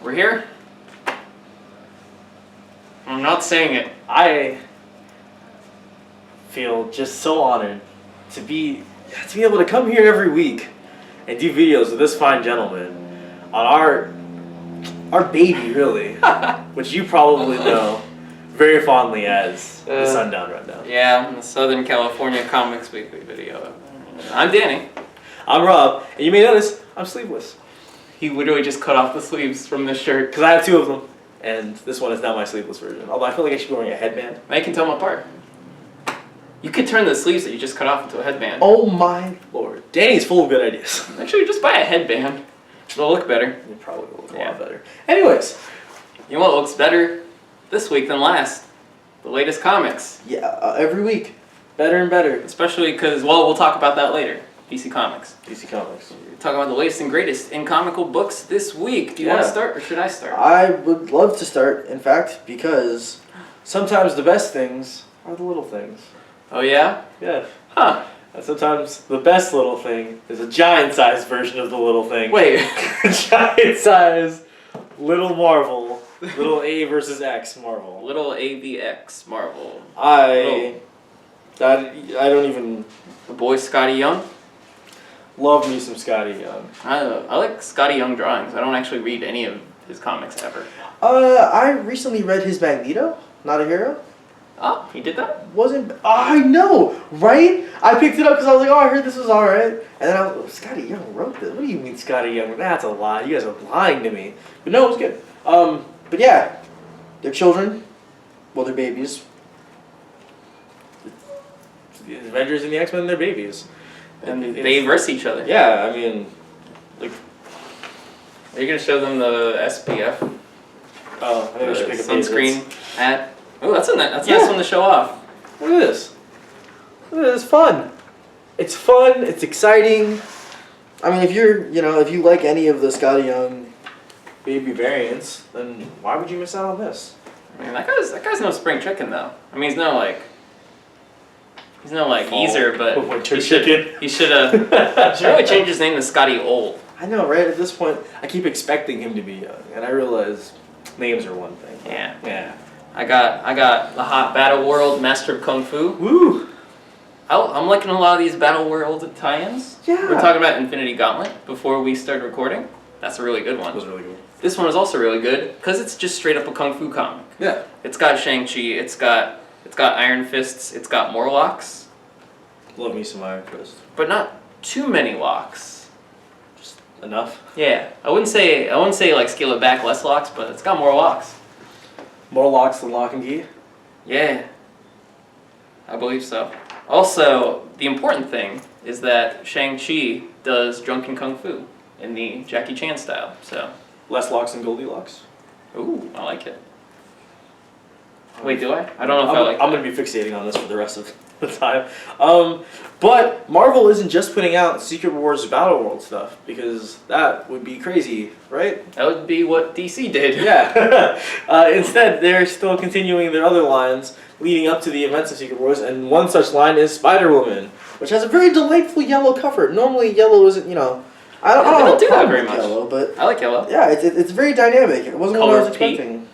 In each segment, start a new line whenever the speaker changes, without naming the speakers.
We're here. I'm not saying it.
I feel just so honored to be able to come here every week and do videos with this fine gentleman on our baby, really, which you probably know very fondly as the Sundown Rundown.
Yeah, the Southern California Comics Weekly video. I'm Danny.
I'm Rob, and you may notice I'm sleeveless
He literally just cut off the sleeves from this shirt.
because I have two of them, and this one is now my sleeveless version. Although I feel like I should be wearing a headband.
I can tell them apart. You could turn the sleeves that you just cut off into a headband.
Oh my lord, Danny's full of good ideas.
Actually, just buy a headband. It'll look better.
It probably will look a lot better. Anyways,
You know what looks better this week than last? The latest comics.
yeah, every week, better and better.
Especially because, well, we'll talk about that later. DC Comics.
DC Comics.
Talking about the latest and greatest in comical books this week. Do you want to start or should I start?
I would love to start, in fact, because sometimes the best things are the little things.
Oh yeah?
Yeah.
Huh.
And sometimes the best little thing is a giant-sized version of the little thing.
Wait.
Giant-sized little Marvel. Little A versus X Marvel.
Little AVX Marvel.
I don't even
The boy Scotty Young.
love me some Scotty Young.
I like Scotty Young drawings. I don't actually read any of his comics ever.
I recently read his Magneto, Not a Hero.
Oh, he did that?
I know, right? I picked it up because I was like, oh, I heard this was alright. And then I was like, Scotty Young wrote this. What do you mean Scotty Young? That's a lie. You guys are lying to me. But no, it was good. But yeah, they're children. Well, they're babies. The Avengers and the X-Men, they're babies.
And they verse each other.
Yeah, I mean, like,
Are you going to show them the SPF?
oh, I think we should pick a
sunscreen ad? Oh, that's a nice one to show off.
Look at this. Look at this. It's fun. It's fun. It's exciting. I mean, if you like any of the Scotty Young baby variants, then why would you miss out on this?
I mean, that guy's no spring chicken though. I mean, he's no Geezer, but
winter
he
chicken.
should really change his name to Scotty Old.
I know, right? At this point, I keep expecting him to be young, and I realize names are one thing.
Yeah.
Yeah.
I got the hot Battle World Master of Kung Fu.
Woo!
I'm liking a lot of these Battle World tie-ins.
Yeah.
We're talking about Infinity Gauntlet before we started recording. That's a really good one.
That was really good.
This one is also really good because it's just straight up a Kung Fu comic.
Yeah.
It's got Shang-Chi, it's got Iron Fists, it's got more locks.
Love me some Iron Fist.
But not too many locks.
Just enough.
Yeah. I wouldn't say like scale it back less locks, but it's got more locks.
More locks than Lock and Key?
Yeah. I believe so. Also, the important thing is that Shang-Chi does drunken kung fu in the Jackie Chan style. So,
Less locks than Goldilocks?
ooh, I like it. Wait, do I? I don't know if I like
I'm going to be fixating on this for the rest of the time. But Marvel isn't just putting out Secret Wars Battle World stuff, because that would be crazy, right?
that would be what DC did.
Yeah. Instead, they're still continuing their other lines leading up to the events of Secret Wars, and one such line is Spider-Woman, which has a very delightful yellow cover. Normally, yellow isn't, I don't
do that very much.
Yellow, but
I like yellow.
yeah, it's very dynamic. It wasn't what I was expecting.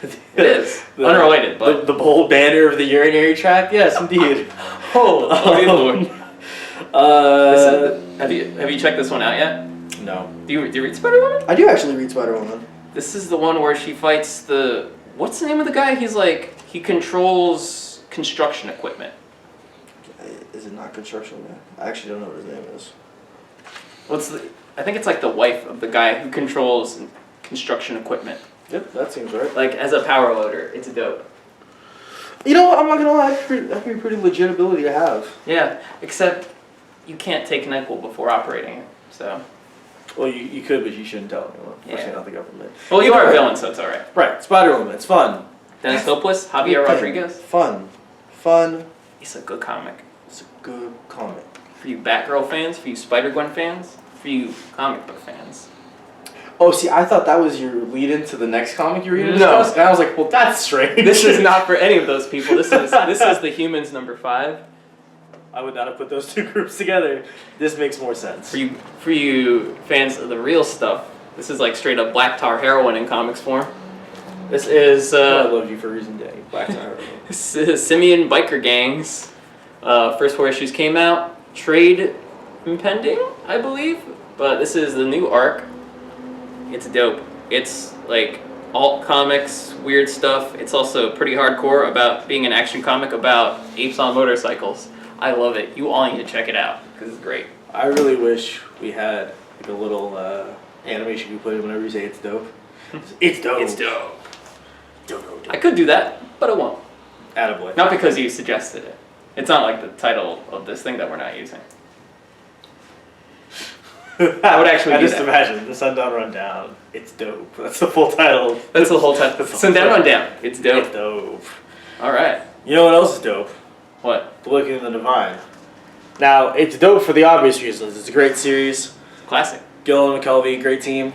It is. Unrelated, but...
The bold banner of the urinary tract? Yes, indeed.
Lord. Have you checked this one out yet?
No.
Do you read Spider-Woman?
I do actually read Spider-Woman.
This is the one where she fights the... What's the name of the guy? He controls construction equipment.
Is it not Construction Man? I actually don't know what his name is.
I think it's like the wife of the guy who controls construction equipment.
Yep, that seems right.
Like, as a power loader. It's dope.
You know what? I'm not gonna lie. That'd be a pretty legit ability to have.
Yeah, except you can't take NyQuil before operating it, so...
Well, you could, but you shouldn't tell anyone. Especially
Yeah.
not the government.
Well, you are a villain, so it's alright.
Right, Spider-Woman. It's fun.
Dennis Hopeless, Javier Rodriguez.
Fun.
It's a good comic.
It's a good comic.
For you Batgirl fans, for you Spider-Gwen fans, for you comic book fans.
Oh, see, I thought that was your lead-in to the next comic you were going to
No.
discuss, and I was like, well, that's strange.
This is not for any of those people. This is the Humans #5.
I would not have put those two groups together. This makes more sense.
For you fans of the real stuff, This is like straight up black tar heroin in comics form. This is
I love you for reason day. Black Tar.
Simian biker gangs. First 4 issues came out. Trade impending, I believe. But this is the new arc. It's dope. It's like alt comics, weird stuff. It's also pretty hardcore about being an action comic about apes on motorcycles. I love it. You all need to check it out because it's great.
I really wish we had like a little animation you put in whenever you say it's dope. It's dope.
It's dope.
Dope, dope, dope.
I could do that, but I won't.
Attaboy.
Not because you suggested it. It's not like the title of this thing that we're not using. I would actually
I
do
just
that.
imagine the Sundown Rundown. It's dope. That's the full title.
That's the whole title. Sundown Rundown. It's dope.
It's dope.
All right.
You know what else is dope?
What?
The Looking in the Divine. Now, it's dope for the obvious reasons. It's a great series.
Classic.
Gillen McKelvey, great team.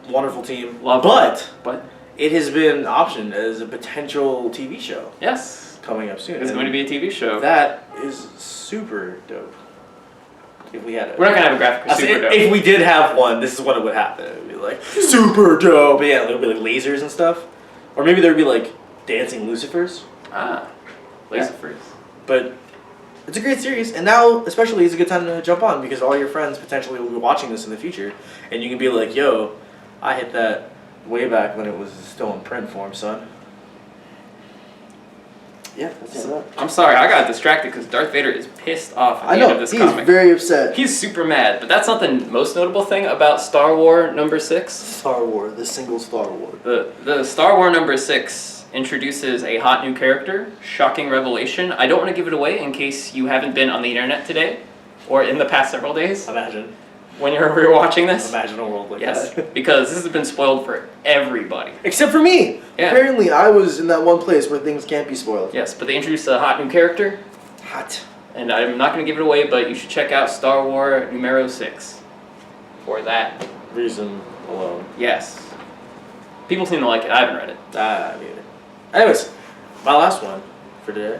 Wonderful team.
Love
but it has been optioned as a potential TV show
yes,
coming up soon.
it's
And
going to be a TV show.
that is super dope. If we had it.
We're not gonna have a graphic with super dope.
If we did have one, this is when it would happen. It would be like, super dope. But yeah, there would be like lasers and stuff. Or maybe there would be like dancing Lucifers.
Lasers.
But it's a great series, and now especially is a good time to jump on because all your friends potentially will be watching this in the future, and you can be like, "Yo, I hit that way back when it was still in print form, son." Yeah, that's it.
I'm sorry, I got distracted because Darth Vader is pissed off at
I
the
know
end of this
he
comic.
is very upset.
He's super mad, but that's not the most notable thing about Star Wars number 6.
Star Wars, the single Star Wars.
The Star Wars number 6 introduces a hot new character, shocking revelation. I don't want to give it away in case you haven't been on the internet today or in the past several days
Imagine
when you're watching this.
a world like
Yes,
that.
because this has been spoiled for everybody.
Except for me.
Yeah.
Apparently, I was in that one place where things can't be spoiled.
Yes, but they introduced a hot new character,
Hot.
and I'm not going to give it away, but you should check out Star Wars numero 6 for that.
Reason alone.
Yes. People seem to like it. I haven't read it.
Me neither. Anyways, my last one for today.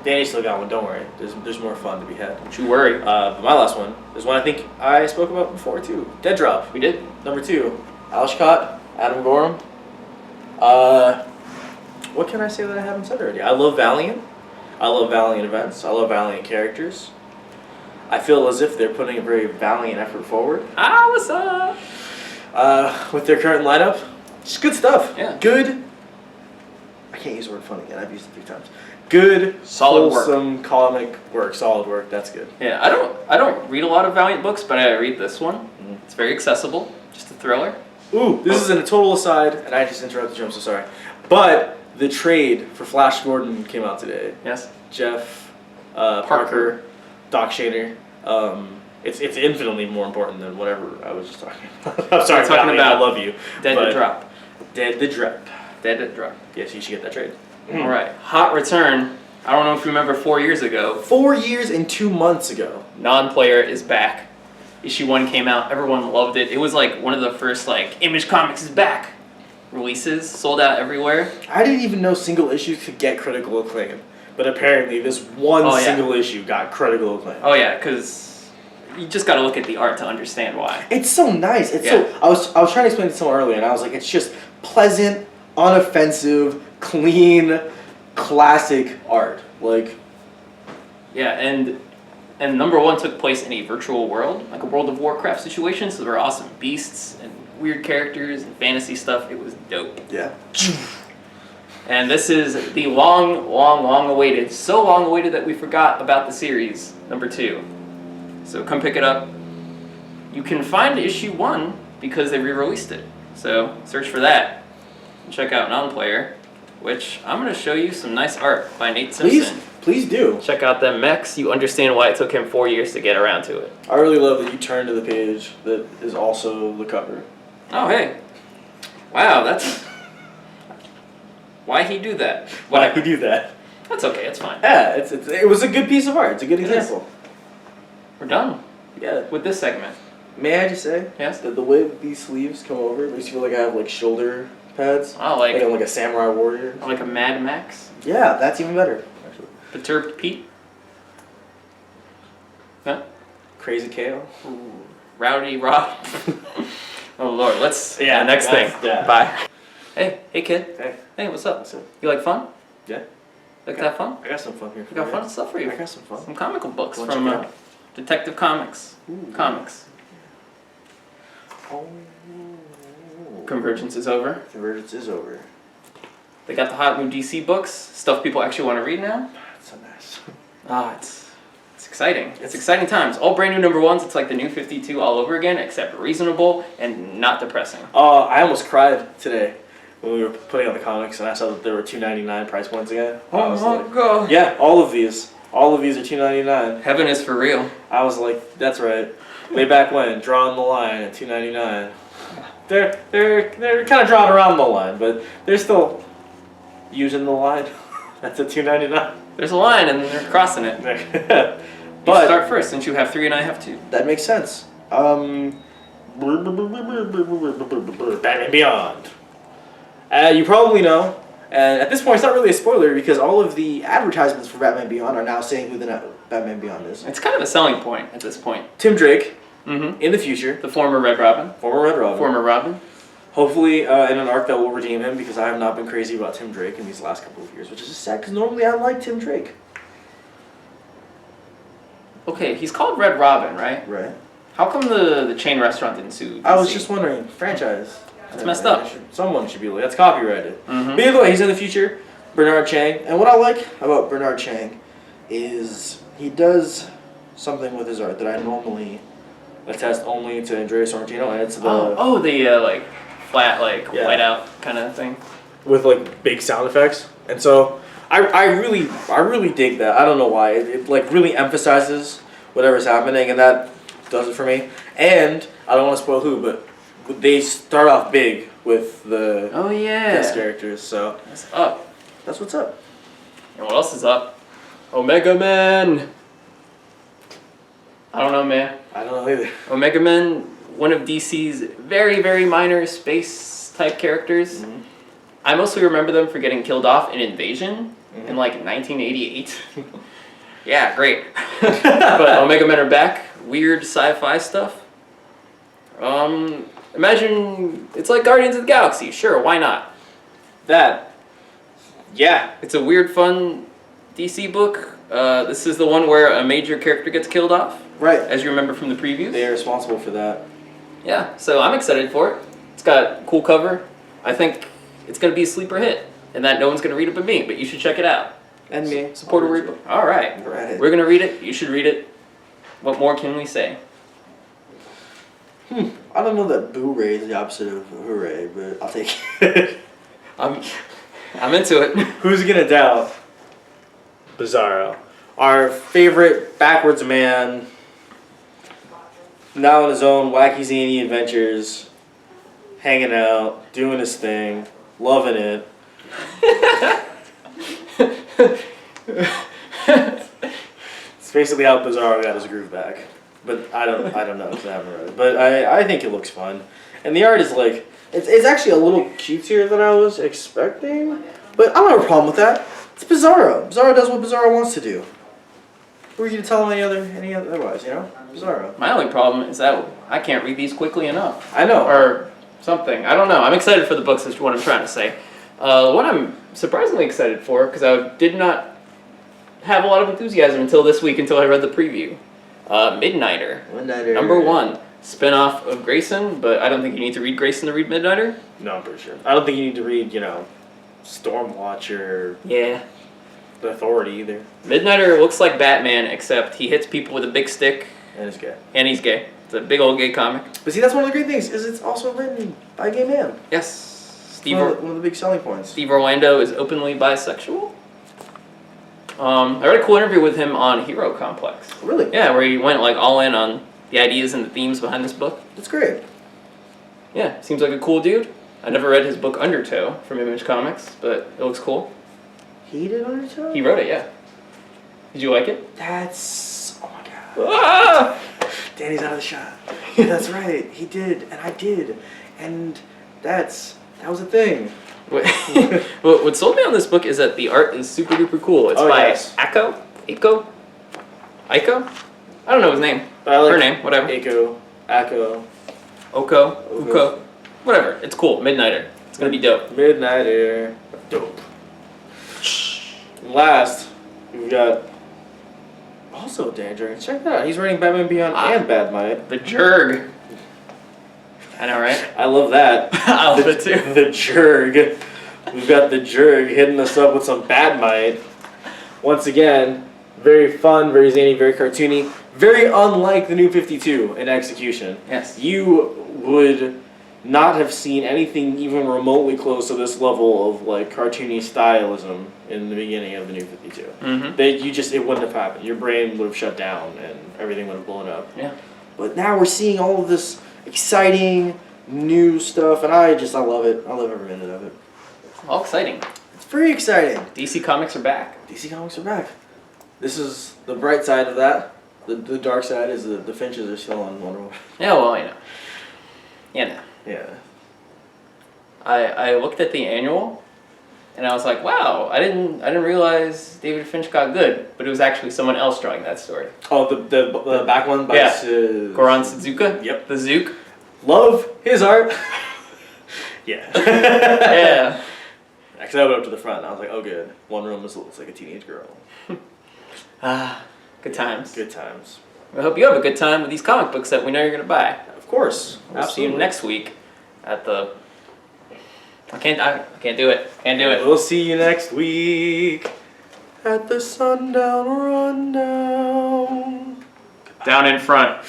Danny still got one, don't worry. There's more fun to be had.
Don't you worry.
But my last one is one I think I spoke about before too. Dead Drop.
We did.
Number 2. Alshcott, Adam Gorham. What can I say that I haven't said already? I love Valiant. I love Valiant events. I love Valiant characters. I feel as if they're putting a very Valiant effort forward.
What's up?
With their current lineup. Just good stuff.
Yeah.
Good. I can't use the word fun again. I've used it 3 times. Good,
Solid work.
wholesome comic work. Solid work. That's good.
Yeah, I don't read a lot of Valiant books, but I read this one.
Mhm.
It's very accessible. Just a thriller.
Ooh, this is a total aside, and I just interrupted you. I'm so sorry. But the trade for Flash Gordon came out today.
Yes.
Jeff, Parker, Doc Shaner. It's infinitely more important than whatever I was just talking about. I'm sorry,
We're talking
Valiant, I
about
love you.
Dead
but
to Drop.
Dead the Drop.
Dead to Drop.
Yes, you should get that trade.
All right. Hot return. I don't know if you remember 4 years ago.
4 years and 2 months ago.
Nonplayer is back. Issue 1 came out. Everyone loved it. It was like one of the first like Image Comics is back releases. Sold out everywhere.
I didn't even know single issues could get critical acclaim, but apparently this one single issue got critical acclaim.
Oh yeah, because you just got to look at the art to understand why.
It's so nice. It's so. I was trying to explain it to someone earlier, and I was like, it's just pleasant, unoffensive, clean, classic art. Like,
Yeah, and number 1 took place in a virtual world, like a World of Warcraft situation. So there were awesome beasts and weird characters and fantasy stuff. It was dope.
yeah.
And this is the long awaited, so long awaited that we forgot about the series, number 2. So come pick it up. You can find issue 1 because they re-released it. So search for that. Check out Nonplayer, which I'm going to show you some nice art by Nate Simpson.
Please do.
Check out them mechs. You understand why it took him 4 years to get around to it.
I really love that you turn to the page that is also the cover.
Oh, hey. Wow, that's... Why he do that?
Why would you do that?
That's okay, it's fine.
Yeah, it was a good piece of art. It's a good example.
We're done
Yeah.
with this segment.
May I just say
Yes?
that the way that these sleeves come over makes you feel like I have like shoulder pads,
Oh,
like I'm like a samurai warrior.
like a Mad Max?
Yeah, that's even better. Actually.
Perturbed Pete? No?
Crazy Kale.
Ooh. Rowdy Rob? Oh Lord, let's
Yeah,
next thing.
yeah.
Bye. Hey kid.
Hey,
What's up?
what's up?
You like fun?
Yeah.
Like to have fun?
I got some fun here.
We got fun stuff for you.
I got some fun.
Some comical books
Wanna
from
check it out?
Detective Comics.
Ooh.
Comics.
Oh.
Convergence is over.
Convergence is over.
They got the hot new DC books. Stuff people actually want to read now.
That's so nice.
It's exciting. It's exciting times. All brand new number ones. It's like the new 52 all over again, except reasonable and not depressing.
I almost cried today when we were putting out the comics, and I saw that there were $2.99 price points again. I was like,
God.
yeah, all of these are $2.99.
Heaven is for real.
I was like, that's right. Way back when, drawing the line at $2.99. They're kind of drawing around the line, but they're still using the line. That's a $2.99.
There's a line and they're crossing it.
But
you start first since you have 3 and I have 2.
that makes sense. Batman Beyond. You probably know, and at this point it's not really a spoiler because all of the advertisements for Batman Beyond are now saying who the Batman Beyond is.
It's kind of a selling point at this point.
Tim Drake,
Mm-hmm.
in the future.
The former Red Robin.
Former Red Robin.
Former Robin.
Hopefully in an arc that will redeem him because I have not been crazy about Tim Drake in these last couple of years, which is just sad because normally I like Tim Drake.
Okay, he's called Red Robin, right?
Right.
How come the chain restaurant didn't sue DC?
I was just wondering, franchise.
That's messed up.
Someone should be like, that's copyrighted.
Mm-hmm.
But either way, he's in the future. Bernard Chang. And what I like about Bernard Chang is he does something with his art that I normally attest only to Andrea Sorrentino, and it's the
like flat, like
Yeah.
white out kind of thing.
with like big sound effects. And so I really dig that. I don't know why. It like really emphasizes whatever's happening, and that does it for me. And I don't want to spoil who, but they start off big with the
Oh yeah.
guest characters, so
What's up?
that's what's up.
And what else is up? Omega Man. I don't know, man.
I don't know either.
Omega Man, one of DC's very, very minor space type characters.
Mhm.
I mostly remember them for getting killed off in Invasion
Mhm.
in like 1988. Yeah, great. But Omega Men are back. Weird sci-fi stuff. Imagine it's like Guardians of the Galaxy. Sure, why not?
That. Yeah.
It's a weird, fun DC book. This is the one where a major character gets killed off,
Right.
as you remember from the previews.
They are responsible for that.
Yeah, so I'm excited for it. It's got a cool cover. I think it's going to be a sleeper hit, and that no one's going to read it but me, but you should check it out.
And me.
Support a read book. All right.
Right.
We're going to read it. You should read it. What more can we say?
I don't know that boo-ray is the opposite of hooray, but I'll take it.
I'm into it.
Who's gonna doubt Bizarro? Our favorite backwards man, now on his own wacky zany adventures, hanging out, doing his thing, loving it. It's basically how Bizarro got his groove back. But I don't know because I haven't read it. But I think it looks fun. And the art is like, it's actually a little cutesier than I was expecting. But I don't have a problem with that. It's Bizarro. Bizarro does what Bizarro wants to do. Who are you to tell him any otherwise, you know? Bizarro.
My only problem is that I can't read these quickly enough.
I know.
Or something. I don't know. I'm excited for the books is what I'm trying to say. What I'm surprisingly excited for, because I did not have a lot of enthusiasm until this week, until I read the preview. Midnighter.
Midnighter.
Number 1. Spin-off of Grayson, but I don't think you need to read Grayson to read Midnighter.
No, I'm pretty sure. I don't think you need to read, Stormwatcher,
Yeah.
The Authority either.
Midnighter looks like Batman, except he hits people with a big stick,
And it's gay.
and he's gay. It's a big old gay comic.
But see, that's one of the great things, is it's also written by a gay man.
Yes.
One of the big selling points.
Steve Orlando is openly bisexual. I read a cool interview with him on Hero Complex.
Really?
Yeah, where he went like all in on the ideas and the themes behind this book.
That's great.
Yeah, seems like a cool dude. I never read his book Undertow from Image Comics, but it looks cool.
He did Undertow?
He wrote it, yeah. Did you like it?
That's... Oh my god.
Ah!
Danny's out of the shot. That's right. He did, and I did. And that was a thing.
What sold me on this book is that the art is super duper cool. It's by
yes.
Aiko? I don't know his name.
But I like
her name, whatever.
Akko.
Uko, whatever. It's cool. Midnighter. It's gonna be dope.
Midnighter. Dope. Last, we've got also Danger. Check that out. He's writing Batman Beyond and Bad Might.
The Jurg. I know, right?
I love that.
I love it too.
The Jurg. We've got the Jurg hitting us up with some Bad Might. Once again, very fun, very zany, very cartoony, very unlike the New 52 in execution.
Yes.
You would not have seen anything even remotely close to this level of like cartoony stylism in the beginning of the New 52.
Mm-hmm.
It wouldn't have happened. Your brain would have shut down and everything would have blown up.
Yeah.
But now we're seeing all of this exciting new stuff, and I love it. I love every minute of it.
All exciting.
It's very exciting.
DC Comics are back.
DC Comics are back. This is the bright side of that. The dark side is the Finches are still on Wonder Woman.
Yeah, well, I know. Yeah.
Yeah.
I looked at the annual, and I was like, wow, I didn't realize David Finch got good, but it was actually someone else drawing that story.
Oh, the back one by
Goran Sudzuka.
Yep.
The Zook.
Love his art. Yeah.
Yeah.
Actually, I went up to the front and I was like, oh good. Wonder Woman looks like a teenage girl.
Good times.
Good times.
I hope you have a good time with these comic books that we know you're going to buy.
Of course.
I'll see you next week at the... I can't do it. Can't do it.
We'll see you next week at the Sundown Rundown.
Down in front.